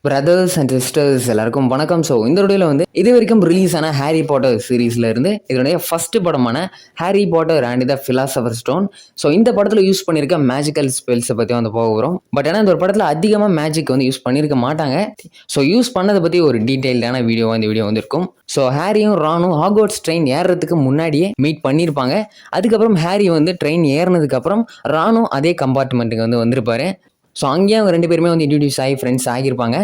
Brothers and sisters எல்லாருக்கும் வணக்கம். So இந்த வீடியோவில் வந்து இது வரைக்கும் ரிலீஸ் ஆன ஹாரி பாட்டர் சீரீஸில் இருந்து இதனுடைய ஃபர்ஸ்ட் படமான Harry Potter and the philosopher stone. So இந்த படத்தில் யூஸ் பண்ணியிருக்க மேஜிக்கல் ஸ்பெல்ஸை பற்றி வந்து போக வரும். பட் ஆனால் இந்த ஒரு படத்தில் அதிகமாக மேஜிக் வந்து யூஸ் பண்ணியிருக்க மாட்டாங்க. ஸோ யூஸ் பண்ணதை பற்றி ஒரு டீட்டெயில்டான இந்த வீடியோ வந்திருக்கும். ஸோ ஹாரியும் ரானும் ஹாக்வர்ட்ஸ் ட்ரெயின் ஏறுறதுக்கு முன்னாடியே மீட் பண்ணியிருப்பாங்க. அதுக்கப்புறம் ஹாரி வந்து ட்ரெயின் ஏறினதுக்கப்புறம் ரானும் அதே கம்பார்ட்மெண்ட்டுக்கு வந்து வந்திருப்பாரு. ஸோ அங்கேயும் அவங்க ரெண்டு பேருமே வந்து இன்ட்ரடியூஸ் ஆகி ஃப்ரெண்ட்ஸ் ஆகியிருப்பாங்க.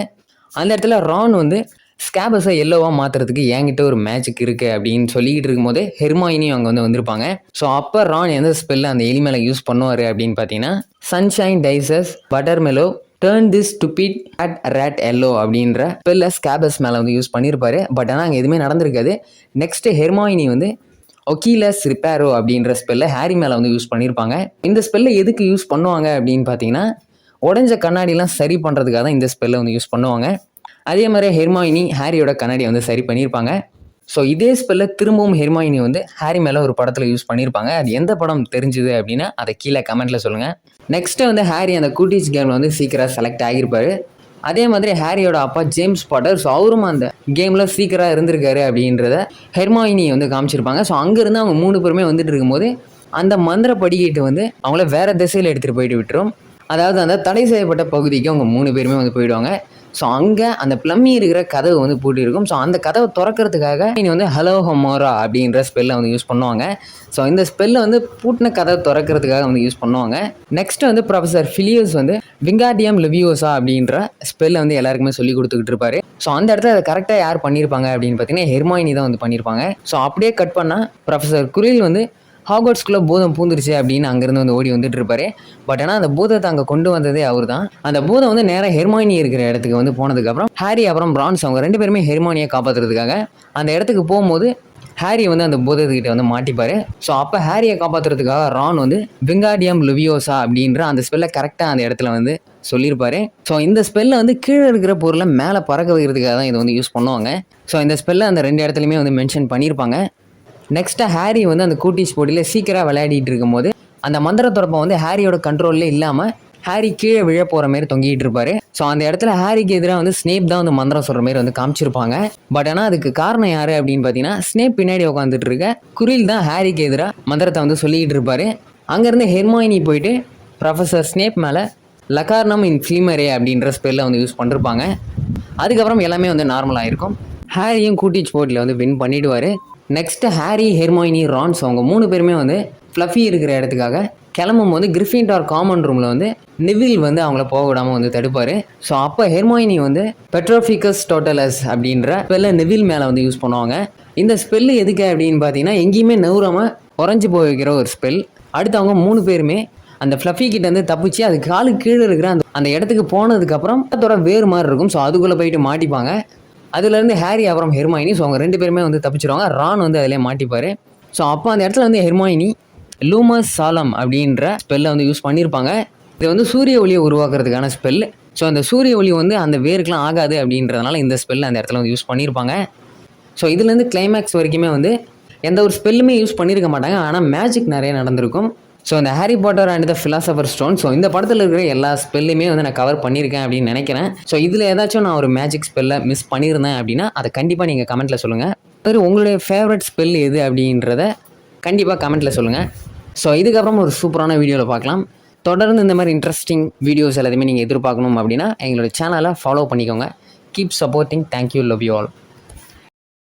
அந்த இடத்துல ரான் வந்து ஸ்கேபஸை எல்லோவாக மாற்றுறதுக்கு என்கிட்ட ஒரு மேஜிக் இருக்குது அப்படின்னு சொல்லிக்கிட்டு இருக்கும்போது ஹெர்மாயினியும் அங்கே வந்து வந்திருப்பாங்க. ஸோ அப்போ ரான் எந்த ஸ்பெல்லை அந்த எலி மேலே யூஸ் பண்ணுவார் அப்படின்னு பார்த்தீங்கன்னா, sunshine daisies butter mellow turn this stupid fat rat yellow அப்படின்ற ஸ்பெல்லை ஸ்கேபஸ் மேலே வந்து யூஸ் பண்ணியிருப்பாரு. பட் ஆனால் அங்கே எதுவுமே நடந்திருக்காது. நெக்ஸ்ட்டு ஹெர்மாயினி வந்து ஒக்கீலஸ் ரிப்பேரோ அப்படின்ற ஸ்பெல்லை ஹாரி மேலே வந்து யூஸ் பண்ணியிருப்பாங்க. இந்த ஸ்பெல்லை எதுக்கு யூஸ் பண்ணுவாங்க அப்படின்னு பார்த்தீங்கன்னா, உடஞ்ச கண்ணாடிலாம் சரி பண்ணுறதுக்காக தான் இந்த ஸ்பெல்லை வந்து யூஸ் பண்ணுவாங்க. அதே மாதிரி ஹெர்மாயினி ஹாரியோட கண்ணாடியை வந்து சரி பண்ணியிருப்பாங்க. ஸோ இதே ஸ்பெல்லை திரும்பவும் ஹெர்மாயினி வந்து ஹாரி மேலே ஒரு படத்தில் யூஸ் பண்ணியிருப்பாங்க. அது எந்த படம் தெரிஞ்சுது அப்படின்னா அதை கீழே கமெண்ட்டில் சொல்லுங்கள். நெக்ஸ்ட்டு வந்து ஹாரி அந்த கூட்டிஸ் கேமில் வந்து சீக்கிரம் செலக்ட் ஆகியிருப்பார். அதே மாதிரி ஹாரியோட அப்பா ஜேம்ஸ் பாட்டர், ஸோ அவரும் அந்த கேமில் சீக்கிரம் இருந்திருக்காரு அப்படின்றத ஹெர்மாயினி வந்து காமிச்சிருப்பாங்க. ஸோ அங்கேருந்து அவங்க 3 பேருமே வந்துட்டு இருக்கும்போது அந்த மந்திர படிக்கிட்டு வந்து அவங்கள வேறு திசையில் எடுத்துகிட்டு போயிட்டு விட்டுரும். அதாவது அந்த தடை செய்யப்பட்ட பகுதிக்கு அவங்க 3 பேருமே வந்து போயிடுவாங்க. ஸோ அங்கே அந்த பிளம்மி இருக்கிற கதவு வந்து பூட்டியிருக்கும். ஸோ அந்த கதவை திறக்கிறதுக்காக இனி வந்து ஹலோ ஹொமோரா அப்படின்ற ஸ்பெல்லை வந்து யூஸ் பண்ணுவாங்க. ஸோ இந்த ஸ்பெல்லை வந்து பூட்டின கதவை திறக்கிறதுக்காக வந்து யூஸ் பண்ணுவாங்க. நெக்ஸ்ட் வந்து ப்ரொஃபஸர் ஃபிலியஸ் வந்து விங்கார்டியம் லெவியோசா அப்படின்ற ஸ்பெல்லை வந்து எல்லாருக்குமே சொல்லி கொடுத்துக்கிட்டு இருப்பாரு. ஸோ அந்த இடத்துல அதை கரெக்டாக யார் பண்ணியிருப்பாங்க அப்படின்னு பார்த்தீங்கன்னா ஹெர்மாயினி தான் வந்து பண்ணியிருப்பாங்க. ஸோ அப்படியே கட் பண்ணால் ப்ரொஃபஸர் குரில் வந்து ஹாக்வர்ட்ஸ்குள்ளே பூதம் பூந்துருச்சு அப்படின்னு அங்கேருந்து வந்து ஓடி வந்துட்டு இருப்பாரு. பட் ஆனால் அந்த பூதத்தை அங்கே கொண்டு வந்ததே அவர் தான். அந்த பூதம் வந்து நேராக ஹெர்மாயினி இருக்கிற இடத்துக்கு வந்து போனதுக்கப்புறம் ஹாரி அப்புறம் பிரான்ஸ் அவங்க 2 பேருமே ஹெர்மாயினியை காப்பாற்றுறதுக்காக அந்த இடத்துக்கு போகும்போது ஹாரி வந்து அந்த பூதத்துக்கிட்ட வந்து மாட்டிப்பார். ஸோ அப்போ ஹாரியை காப்பாற்றுறதுக்காக ரான் வந்து விங்கார்டியம் லெவியோசா அப்படின்ற அந்த ஸ்பெல்லை கரெக்டாக அந்த இடத்துல வந்து சொல்லியிருப்பாரு. ஸோ இந்த ஸ்பெல்லை வந்து கீழே இருக்கிற பொருளை மேலே பறக்க வைக்கிறதுக்காக தான் இதை வந்து யூஸ் பண்ணுவாங்க. ஸோ இந்த ஸ்பெல்லை அந்த 2 இடத்துலையுமே வந்து மென்ஷன் பண்ணியிருப்பாங்க. நெக்ஸ்ட்டு ஹாரி வந்து அந்த கூட்டிஸ் போட்டியில் சீக்கிரம் விளையாடிட்டு இருக்கும்போது அந்த மந்திர தொடப்பம் வந்து ஹாரியோட கண்ட்ரோல்லே இல்லாமல் ஹாரி கீழே விழ போகிற மாதிரி தொங்கிட்டு இருப்பாரு. ஸோ அந்த இடத்துல ஹாரிக்கு எதிராக வந்து ஸ்னேப் தான் வந்து மந்திரம் சொல்கிற மாதிரி வந்து காமிச்சிருப்பாங்க. பட் ஆனால் அதுக்கு காரணம் யார் அப்படின்னு பார்த்தீங்கன்னா, ஸ்னேப் பின்னாடி உட்காந்துட்டு இருக்க குரில் தான் ஹாரிக்கு எதிராக மந்திரத்தை வந்து சொல்லிக்கிட்டு இருப்பாரு. அங்கேருந்து ஹெர்மாயினி போயிட்டு ப்ரொஃபஸர் ஸ்னேப் மேலே லகார்னம் இன் ஃபிலிமரே அப்படின்ற ஸ்பெல்லை வந்து யூஸ் பண்ணிருப்பாங்க. அதுக்கப்புறம் எல்லாமே வந்து நார்மலாக இருக்கும். ஹாரியும் கூட்டிச் போட்டியில் வந்து வின் பண்ணிவிடுவார். நெக்ஸ்ட்டு ஹாரி, ஹெர்மாயினி, ரான்ஸ் அவங்க 3 பேருமே வந்து ஃப்ளஃபி இருக்கிற இடத்துக்காக கிளம்பும் போது கிரிஃபின்டார் காமன் ரூமில் வந்து நிவில் வந்து அவங்கள போக விடாமல் வந்து தடுப்பார். ஸோ அப்போ ஹெர்மாயினி வந்து பெட்ரோஃபிகஸ் டோட்டலஸ் அப்படின்ற ஸ்பெல்லை நிவில் மேலே வந்து யூஸ் பண்ணுவாங்க. இந்த ஸ்பெல்லு எதுக்கு அப்படின்னு பார்த்தீங்கன்னா, எங்கேயுமே நவுறாமல் உறைஞ்சி போய் வைக்கிற ஒரு ஸ்பெல். அடுத்து அவங்க 3 பேருமே அந்த ஃப்ளஃபி கிட்ட வந்து தப்பிச்சு அது காலுக்கு கீழே இருக்கிற அந்த இடத்துக்கு போனதுக்கப்புறம் அதோட வேறு மாதிரி இருக்கும். ஸோ அதுக்குள்ளே போயிட்டு மாட்டிப்பாங்க. அதுலேருந்து ஹாரி அப்புறம் ஹெர்மாயினி, ஸோ அவங்க 2 பேருமே வந்து தப்பிச்சிருவாங்க. ரான் வந்து அதிலே மாட்டிப்பார். ஸோ அப்போ அந்த இடத்துல வந்து ஹெர்மாயினி லூமஸ் சாலம் அப்படின்ற ஸ்பெல்லை வந்து யூஸ் பண்ணியிருப்பாங்க. இது வந்து சூரிய ஒளியை உருவாக்குறதுக்கான ஸ்பெல். ஸோ அந்த சூரிய ஒளி வந்து அந்த வேருக்கெலாம் ஆகாது அப்படின்றதுனால இந்த ஸ்பெல் அந்த இடத்துல வந்து யூஸ் பண்ணியிருப்பாங்க. ஸோ இதுலேருந்து கிளைமேக்ஸ் வரைக்குமே வந்து எந்த ஒரு ஸ்பெல்லுமே யூஸ் பண்ணியிருக்க மாட்டாங்க. ஆனால் மேஜிக் நிறைய நடந்திருக்கும். ஸோ இந்த Harry Potter and the philosopher stone, so இந்த படத்தில் இருக்கிற எல்லா ஸ்பெல்லுமே வந்து நான் கவர் பண்ணியிருக்கேன் அப்படின்னு நினைக்கிறேன். ஸோ இதில் ஏதாச்சும் நான் ஒரு மேஜிக் ஸ்பெல்லை மிஸ் பண்ணியிருந்தேன் அப்படின்னா அதை கண்டிப்பாக நீங்கள் கமெண்ட்டில் சொல்லுங்கள். சரி, உங்களுடைய ஃபேவரட் ஸ்பெல் எது அப்படின்றத கண்டிப்பாக கமெண்ட்டில் சொல்லுங்கள். ஸோ இதுக்கப்புறம் ஒரு சூப்பரான வீடியோவில் பார்க்கலாம். தொடர்ந்து இந்த மாதிரி இன்ட்ரெஸ்டிங் வீடியோஸ் எல்லாத்தையுமே நீங்கள் எதிர்பார்க்கணும் அப்படின்னா எங்களோட சேனலை ஃபாலோ பண்ணிக்கோங்க. Keep supporting. Thank you. Love you all.